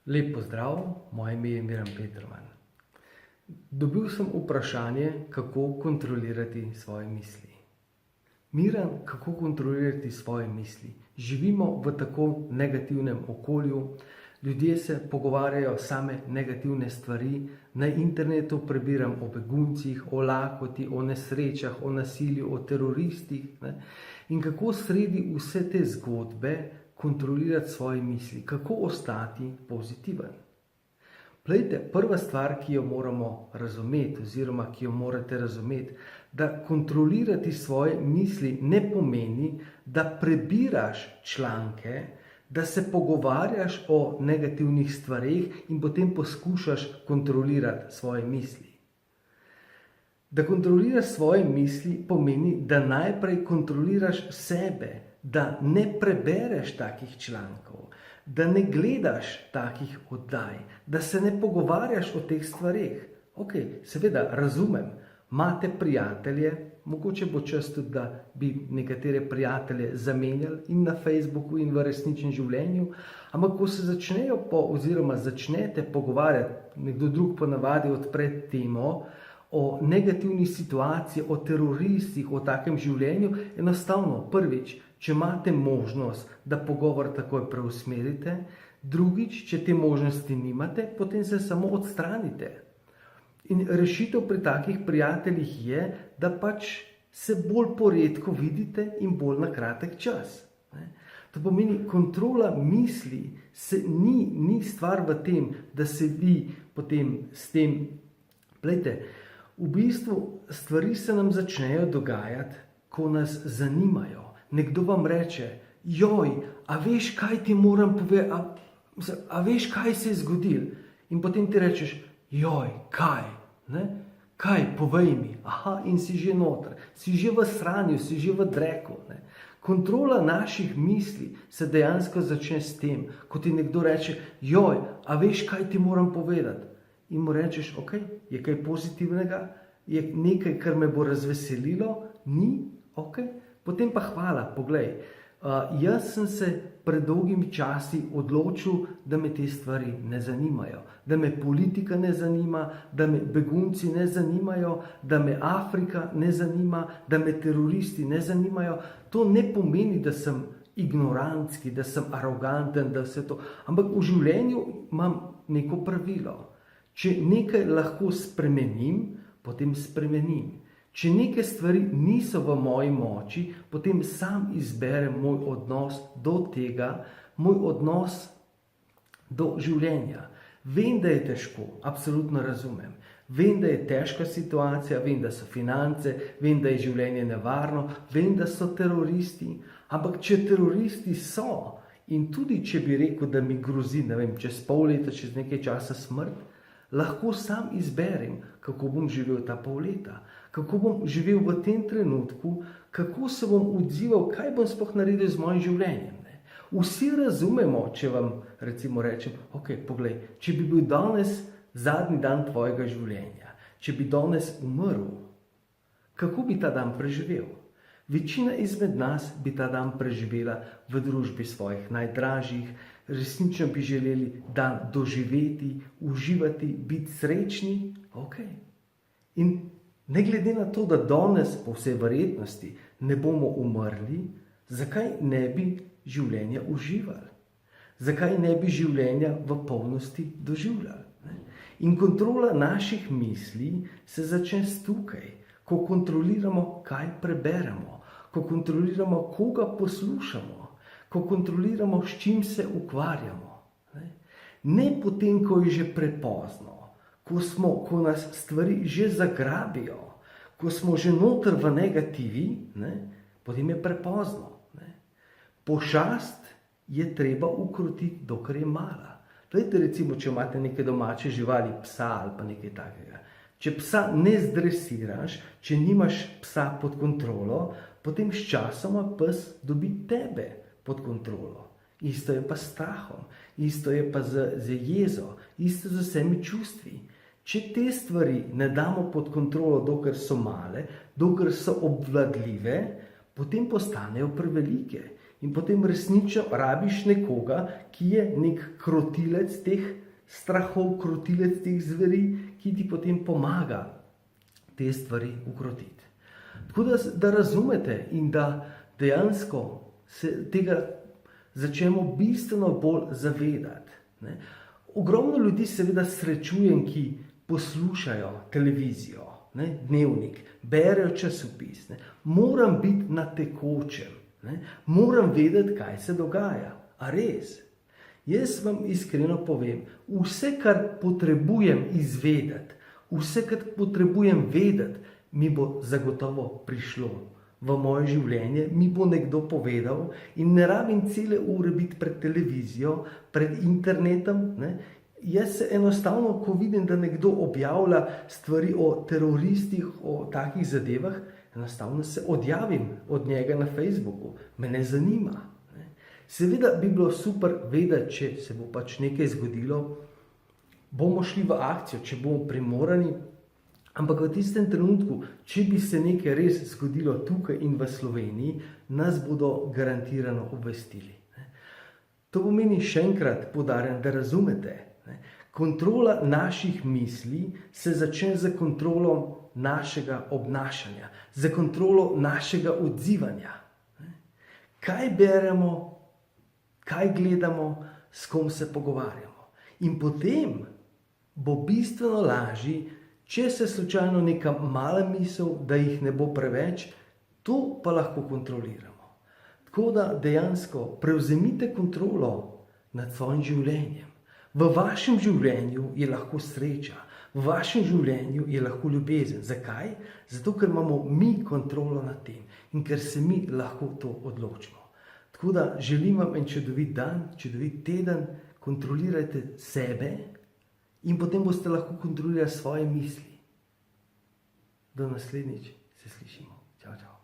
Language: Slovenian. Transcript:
Lep pozdrav, moje ime je Miran Peterman. Dobil sem vprašanje, kako kontrolirati svoje misli. Miran, kako kontrolirati svoje misli? Živimo v tako negativnem okolju, ljudje se pogovarjajo same negativne stvari, na internetu prebiram o beguncih, o lakoti, o nesrečah, o nasilju, o teroristih. In kako sredi vse te zgodbe kontrolirati svoje misli, kako ostati pozitiven. Glejte, prva stvar, ki jo moramo razumeti, oziroma ki jo morate razumeti, da kontrolirati svoje misli ne pomeni, da prebiraš članke, da se pogovarjaš o negativnih stvareh in potem poskušaš kontrolirati svoje misli. Da kontroliraš svoje misli pomeni, da najprej kontroliraš sebe, da ne prebereš takih člankov, da ne gledaš takih oddaj, da se ne pogovarjaš o teh stvareh. Ok, seveda, razumem, imate prijatelje, mogoče bo čas tudi, da bi nekatere prijatelje zamenjali in na Facebooku in v resničnem življenju, ampak ko se začnete pogovarjati, nekdo drug ponavadi odpre temo, o negativni situaciji, o teroristih, o takem življenju, enostavno, prvič, če imate možnost, da pogovor takoj preusmerite, drugič, če te možnosti nimate, potem se samo odstranite. In rešitev pri takih prijateljih je, da pač se bolj poredko vidite in bolj na kratek čas. To pomeni, kontrola misli ni stvar v tem, da se vi potem s tem, glejte, v bistvu stvari se nam začnejo dogajati, ko nas zanimajo. Nekdo vam reče, joj, a veš, kaj ti moram povedati, a veš, kaj se je zgodil? In potem ti rečeš, joj, kaj? Kaj, povej mi. Aha, in si že noter, si že v sranju, si že v dreku. Kontrola naših misli se dejansko začne s tem, ko ti nekdo reče, joj, a veš, kaj ti moram povedati? In mu rečeš, ok, je kaj pozitivnega, je nekaj, kar me bo razveselilo, ni, ok, potem pa hvala, poglej. Jaz sem se pred dolgimi časi odločil, da me te stvari ne zanimajo, da me politika ne zanima, da me begunci ne zanimajo, da me Afrika ne zanima, da me teroristi ne zanimajo. To ne pomeni, da sem ignorantski, da sem aroganten, da vse to, ampak v življenju imam neko pravilo. Če nekaj lahko spremenim, potem spremenim. Če neke stvari niso v moji moči, potem sam izberem moj odnos do tega, moj odnos do življenja. Vem, da je težko, absolutno razumem. Vem, da je težka situacija, vem, da so finance, vem, da je življenje nevarno, vem, da so teroristi, ampak če teroristi so, in tudi če bi rekel, da mi grozi, ne vem, čez pol leta, čez nekaj časa smrt, lahko sam izberem, kako bom živel ta pol leta, kako bom živel v tem trenutku, kako se bom odzival, kaj bom sploh naredil z mojim življenjem. Vsi razumemo, če vam recimo rečem, ok, poglej, če bi bil danes zadnji dan tvojega življenja, če bi danes umrl, kako bi ta dan preživel? Večina izmed nas bi ta dan preživela v družbi svojih najdražjih, resnično bi želeli dan doživeti, uživati, biti srečni, ok. In ne glede na to, da danes po vsej verjetnosti ne bomo umrli, zakaj ne bi življenja uživali? Zakaj ne bi življenja v polnosti doživljali? In kontrola naših misli se začne tukaj, ko kontroliramo, kaj preberemo, ko kontroliramo, koga poslušamo, ko kontroliramo, s čim se ukvarjamo. Ne potem, ko je že prepozno, ko nas stvari že zagrabijo, ko smo že noter v negativi, potem je prepozno. Pošast je treba ukrotiti, dokler je mala. Glejte, recimo, če imate neke domače živali, psa ali pa nekaj takega. Če psa ne zdresiraš, če nimaš psa pod kontrolo, potem sčasoma pes dobi tebe pod kontrolo. Isto je pa s strahom, isto je pa z jezo, isto z vsemi čustvi. Če te stvari ne damo pod kontrolo, dokler so male, dokler so obvladljive, potem postanejo prevelike. In potem resnično rabiš nekoga, ki je nek krotilec teh strahov, krotilec teh zveri, ki ti potem pomaga te stvari ukrotiti. Tako da razumete in da dejansko se tega začnemo bistveno bolj zavedati. Ne. Ogromno ljudi seveda srečujem, ki poslušajo televizijo, ne, dnevnik, berejo časopis. Ne. Moram biti na tekočem, ne. Moram vedeti, kaj se dogaja. A res? Jaz vam iskreno povem, vse, kar potrebujem izvedeti, vse, kar potrebujem vedeti, mi bo zagotovo prišlo v moje življenje, mi bo nekdo povedal in ne rabim cele ure biti pred televizijo, pred internetom. Ne. Jaz se enostavno, ko vidim, da nekdo objavlja stvari o teroristih, o takih zadevah, enostavno se odjavim od njega na Facebooku. Me ne zanima. Ne. Seveda bi bilo super vedeti, če se bo pač nekaj zgodilo, bomo šli v akcijo, če bomo primorani. Ampak v tistem trenutku, če bi se nekaj res zgodilo tukaj in v Sloveniji, nas bodo garantirano obvestili. To pomeni še enkrat poudarjam, da razumete. Kontrola naših misli se začne z kontrolo našega obnašanja, z kontrolo našega odzivanja. Kaj beremo, kaj gledamo, s kom se pogovarjamo. In potem bo bistveno lažje, če se slučajno neka mala misel, da jih ne bo preveč, to pa lahko kontroliramo. Tako da dejansko prevzemite kontrolo nad svojim življenjem. V vašem življenju je lahko sreča, v vašem življenju je lahko ljubezen. Zakaj? Zato, ker imamo mi kontrolo nad tem in ker se mi lahko to odločimo. Tako da želim vam en čudovit dan, čudovit teden, kontrolirajte sebe, in potem boste lahko kontrolirali svoje misli. Do naslednjič se slišimo. Čau, čau.